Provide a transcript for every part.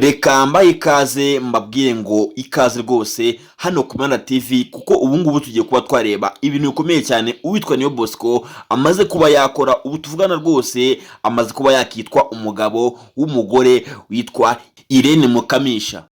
Reka mbaye ikaze mbabwire ngo ikaze rwose hano ku Mana TV, kuko ubu ngubu tugiye kuba twareba ibintu bikomeye cyane uwitwa Niyo Bosco amaze kuba yakora. Ubu tuvugana rwose amaze kuba yakitwa umugabo w'umugore witwa Irene Mukamisha.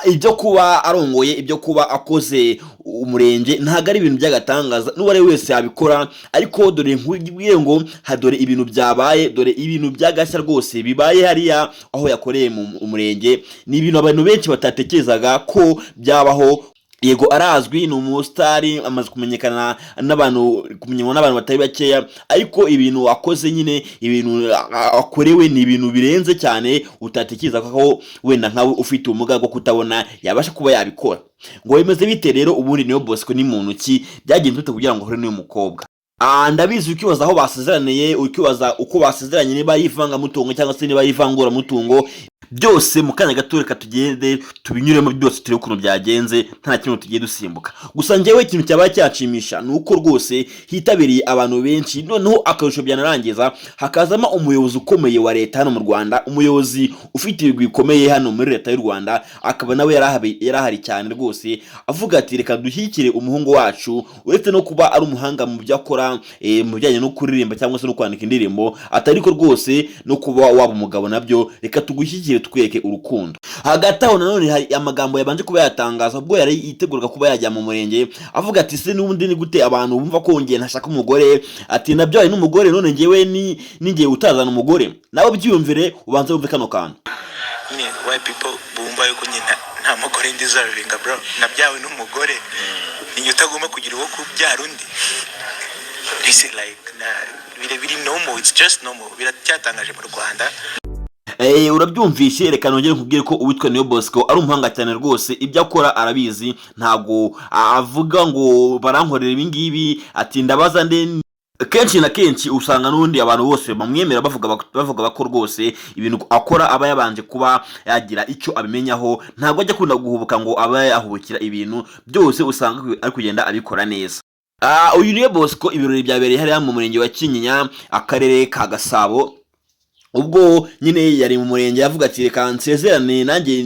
Ibyo kuba arongoye, ibyo kuba akoze umurenge ntago ari ibintu by'agatangaza, n'uwari wese yabikora, ariko dore nkubwiye ngo dore ibintu byabaye, dore ibintu byagashya rwose bibaye hariya aho yakoreye mu murenge. Ni ibintu abantu benshi batatekerezaga ko byabaho. Yego arazwi, ni umusitari, amaze kumenyekana n'abantu, kumenywa n'abantu batari bakeya, ariko ibintu akoze nyine, ibintu akorewe ni ibintu birenze cyane utatekereza ko wenda nkawe ufite ubumuga bwo kutabona yabasha kuba yabikora. Ngo bimeze bite rero ubundi Niyo Bosco ni muntu ki? Byagenze bite kugira ngo ahure n'uyu mukobwa? Ndabizi ukibaza aho basezeraniye, ukibaza uko basezeranye, niba yivanga mutungo cyangwa se niba yivangura mutungo. Byose mu kanya gato reka tugende tubinyuremo byose turebe ukuntu byagenze, nta kintu tugiye dusimbuka. Gusa njyewe ikintu cyabaye cyanshimisha ni uko rwose hitabiriye abantu benshi, noneho akarusho byanarangiza hakazamo umuyobozi ukomeye wa leta hano mu Rwanda, umuyobozi ufite ibigwi bikomeye hano muri leta y'u Rwanda, akaba nawe yarahari cyane rwose, avuga ati reka dushyigikire umuhungu wacu, uretse no kuba ari umuhanga mu byo akora mu bijyanye no kuririmba cyangwa se no kwandika indirimbo, atari ko rwose no kuba waba umugabo nabyo, reka tugushyigikire tweke urukundo. Hagati aho nanone hari amagambo yabanje kuba yatangaza ubwo yari yiteguraga kuba yajya mu murenge, avuga ati se n'ubundi ni gute abantu bumva ko ngiye ntashaka umugore, ati nabyo ari n'umugore, none ngewe ningiye utazana umugore. Nawe byiyumvire ubanze wumve kano kantu. Why people bumva yuko nyine nta mugore ndizavinga bro, nabyawe n'umugore, ni utagomba kugira uwo kubyara undi. This is like biri normal, it's just normal, biracyatangaje mu Rwanda. Urabyumvishe. Reka nongere nkubwire ko uwitwa Niyo Bosco ari umuhanga cyane rwose, ibyo akora arabizi, ntago avuga ngo barankorera ibi ngibi, ati ndabaza nde. Kenshi na kenshi usanga n'undi abantu bose bamwemera bavuga ko rwose ibintu akora aba yabanje kuba yagira icyo abimenyaho, ntago ajya kunda guhubuka ngo aba yahubukira ibintu byose, usanga ari kugenda abikora neza. Uyu Niyo Bosco ibirori byabereye hariya mu murenge wa Kinyinya, akarere ka Gasabo. Ubwo nyine yari mu murenge yavuga ati reka nsezerane nanjye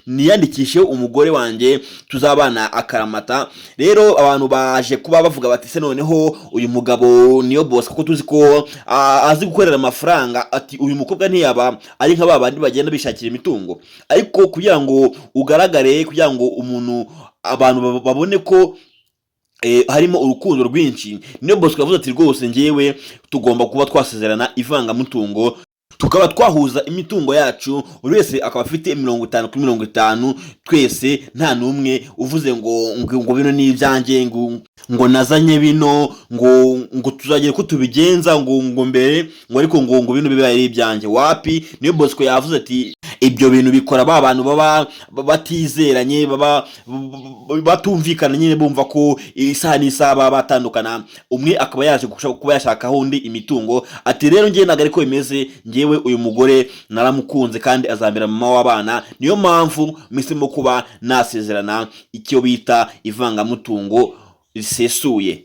niyandikishe umugore wanjye tuzabana akaramata. Rero abantu baje kuba bavuga bati se noneho uyu mugabo Niyo Bosco ko tuzi ko azi gukorera amafaranga, ati uyu mukobwa ntiyaba ari nka babandi bagenda bishakira imitungo, ariko kugira ngo ugaragare, kugira ngo abantu babone ko harimo urukundo rwinshi, Niyo Bosco yavuze ati rwose ngewe tugomba kuba twasezerana ivangamutungo, tukaba twahuza imitungo yacu, buri wese akaba afite 50 kuri 50, twese nta numwe uvuze ngo bino ni ibyanjye, ngo nazanye bino, ngo tuzagire ko tubigenza, ngo mbere, ngo ariko ngo bino bibe ari ibyanjye. Wapi? Niyo Bosco yavuze ati ibyo bintu bikora ba bantu baba batizeranye, baba batumvikana nyine, bumva ko isaha n'isaha baba batandukana, umwe akaba yaje kuba yashaka undi imitungo. Ati rero ngiye nagari ko bimeze, ngewe uyu mugore naramukunze kandi azambera mama w'abana, niyo mpamvu misemo kuba nasezerana icyo bita ivangamutungo risesuye.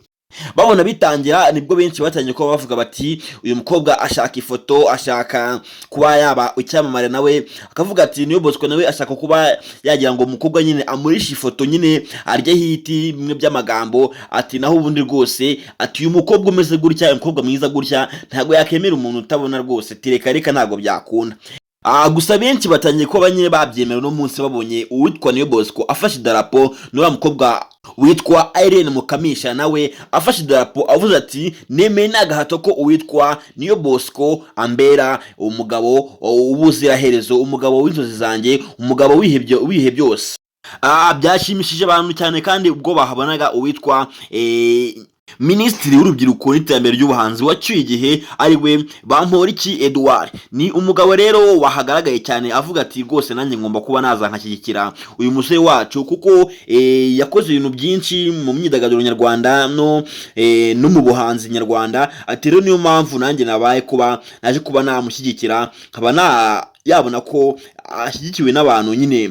Babona bitangira nibwo benshi batangiye ko bavuga bati uyu mukobwa ashaka ifoto, ashaka kuba yaba icyamamare, nawe akavuga ati Niyo Bosco nawe ashaka kuba yagira ngo umukobwa nyine amurisha ifoto, nyine arye hiti bimwe by'amagambo. Ati naho ubundi rwose, ati uyu mukobwa umeze gutya, umukobwa mwiza gutya, ntago yakemera umuntu utabona rwose, reka ntago byakunda. Gusa benshi batangiye ko banyine babyemera no munsi babonye uwitwa Niyo Bosco afashe idarapo, n'uwa mukobwa witwa Irene Mukamisha nawe afashe idarapo, avuze ati nemeye nagahato ko uwitwa Niyo Bosco ambera umugabo ubuziraherezo, umugabo w'inzozi zanjye, umugabo wihe byose. Byashimishije abantu cyane, kandi ubwo bahabonaga uwitwa Minisitiri w'urubyiruko n'iterambere ry'ubuhanzi wacyuye igihe ariwe Bamporiki Edouard, ni umugabo rero wahagaragaye cyane, avuga ati rwose nanjye ngomba kuba naza nkashyigikira uyu musore wacu, kuko yakoze ibintu byinshi mu myidagaduro nyarwanda no mu buhanzi nyarwanda. Ati rero niyo mpamvu nanjye naje kuba namushyigikira, nkaba yabona ko ashyigikiwe n'abantu nyine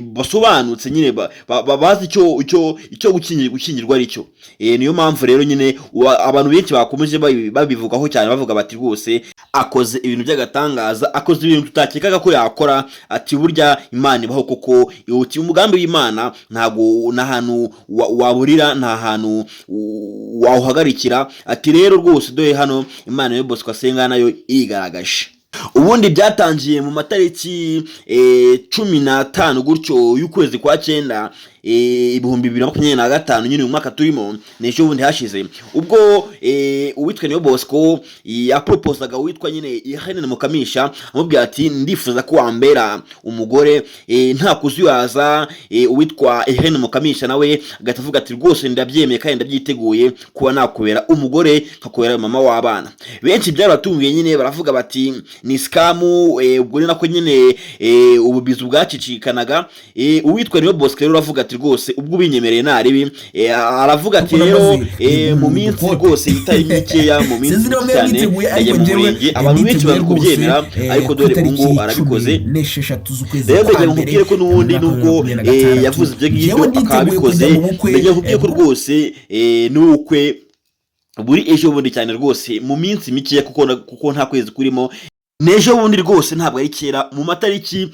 basobanutse nyine bazi icyo gukingirwa ari cyo. Niyo mpamvu rero nyine abantu benshi bakomeje babivugaho cyane bavuga bati rwose akoze ibintu by'agatangaza, akoze ibintu tutakekaga ko yakora, ati burya Imana ibaho koko, umugambi w'Imana ntago n'ahantu waburira, nta hantu wawuhagarikira, ati rero rwose dore hano Imana yo Bosco asenga nayo igaragaje. Ubundi byatangiye mu matariki 15 gutyo y'ukwezi kwa 9 2025 nyine mu mwaka turimo n'ejo bundi hashize, ubwo uwitwa Niyo Bosco yaproposaga witwa nyine Irene Mukamisha amubwira ati ndifuza ko wambera umugore, nta kuzuyaza. Uwitwa Irene Mukamisha nawe agatavuga ati rwose ndabyemeye kandi ndabyiteguye kuba nakubera umugore nkakubera mama w'abana. Benshi byaratunguye nyine baravuga bati ni skamu, ubwo nako nyine ububizu bwacicikanaga. Uwitwa Niyo Bosco rero aravuga ati rwose ubwo binyemereye naribi, aravuga ati rero mu minsi rwose itari mikeya, mu minsi cyane yaje mu murenge, abantu benshi bari kubyemera, ariko dore ubungu arabikoze. Rero ndagira nkubwire ko n'ubundi nubwo yavuze ibyo ngibyo akabikoze, ndagira nkubwire ko rwose n'ubukwe buri ejo bundi cyane rwose mu minsi mikeya, kuko nta kwezi kurimo. Nejo bundi rwose ntabwo ari kera, mu matariki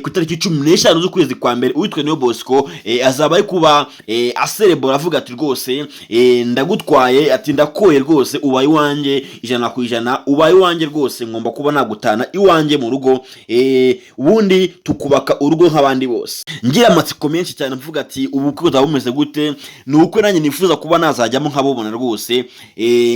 ku itariki 15 z'ukwezi kwa mbere uwitwa Niyo Bosco azaba ari kuba aserebora avuga ati rwose ndagutwaye, ati ndakoye rwose ubaye iwanjye 100%, ubaye iwanjye rwose ngomba kuba nagutana iwanjye mu rugo, ubundi tukubaka urugo nk'abandi bose. Ngira amatsiko menshi cyane mvuga ati ubukwe buzaba bumeze gute, ni uko nanjye nifuza kuba nazajyamo nkabobona rwose,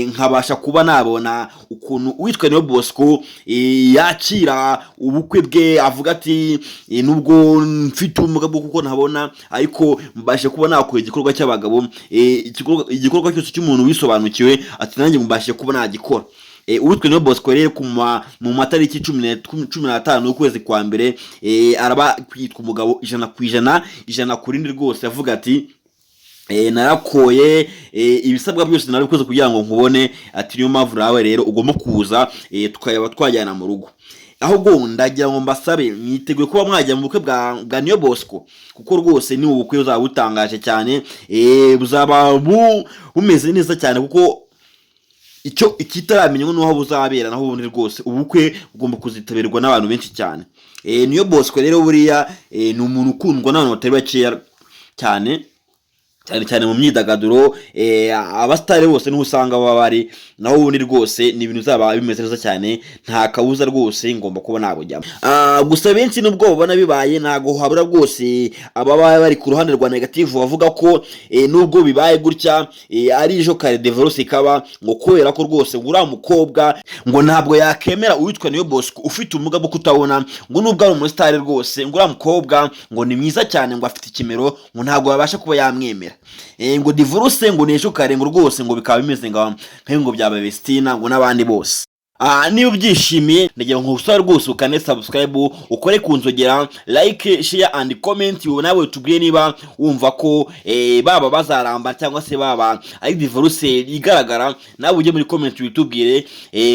nkabasha kuba nabona ukuntu uwitwa Niyo Bosco yakira ubukwe bwe, avuga ati nubwo mfite ubumuga bwo kuko ntabona, ariko mbashe kuba nakora igikorwa cy'abagabo, igikorwa cyose cy'umuntu wisobanukiwe, ati nanjye mbashe kuba nagikora. Uwitwa Niyo Bosco rero mu matariki 15 y'ukwezi kwa mbere araba kwitwa umugabo 100% kuri ndi rwose, avuga ati narakoye ibisabwa byose narabikoze kugira ngo nkubone, ati niyo mpamvu nawe rero ugomba kuza tukayaba twajyana mu rugo. Ahubwo ndagira ngo mbasabe mwiteguye kuba mwajya mu bukwe bwa Niyo Bosco, kuko rwose ni ubukwe buzaba butangaje cyane, buzaba bumeze neza cyane, kuko icyo ikitaramenywa n'aho buzabera, naho ubundi rwose ubukwe ugomba kuzitabirwa n'abantu benshi cyane. Niyo Bosco rero buriya ni umuntu ukundwa n'abantu batari bakeya cyane mu myidagaduro, abastari bose niho usanga baba bari, naho ubundi rwose ni ibintu zaba bimeze neza cyane, nta kabuza rwose ngomba kuba nabujyamo. Gusa benshi nubwo babona bibaye ntago habura rwose ababa bari ku ruhande rwa negative bavuga ko nubwo bibaye gutya ari ejo kare development ikaba ngo kubera ko rwose ngura umukobwa ngo ntabwo yakemera uwitwa Niyo Bosco ufite ubumuga bwo kutabona, ngo nubwo ari umustar rwose ngura umukobwa ngo ni mwiza cyane, ngo afite ikimero, ngo ntabwo babasha kuba yamwemera, ngo divorce ngo nejo kare ngo rwose ngo bikaba bimeze ngo byaba Vestina ngo n'abandi bose. Niba ubyishimiye ndagira ngo usare rwose ukane subscribe, ukore kunzogera, like, share and comment, nawe tubwiye niba wumva ko baba bazaramba cyangwa se baba ari divorce igaragara, nawe ujye muri comment bitubwire,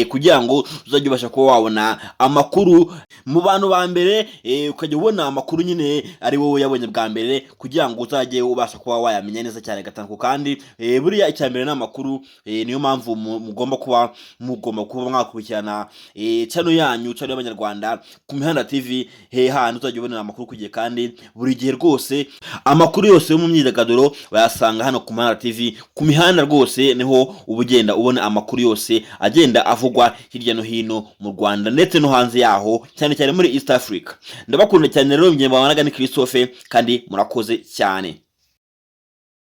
kugira ngo uzajye ubasha kuba wabona amakuru mu bantu ba mbere, ukajya ubona amakuru nyine ari wowe yabonye bwa mbere, kugira ngo uzajye ubasha kuba wayamenya neza cyane gatanko. Kandi buriya icyambere n'amakuru, niyo mpamvu mugomba kuba mwakurikirana channel yanyu, channel y'Abanyarwanda ku Mihanda TV, hano uzajya ubona amakuru kugiye, kandi buri gihe rwose amakuru yose yo mu myidagaduro bayasanga hano ku Mihanda TV. Ku mihanda rwose niho ubugenda ubona amakuru yose agenda avugwa hirya no hino mu Rwanda ndetse no hanze yaho, cyane muri East Africa. Ndabakunda cyane rero, mwe babanaga ni Christophe, kandi murakoze cyane.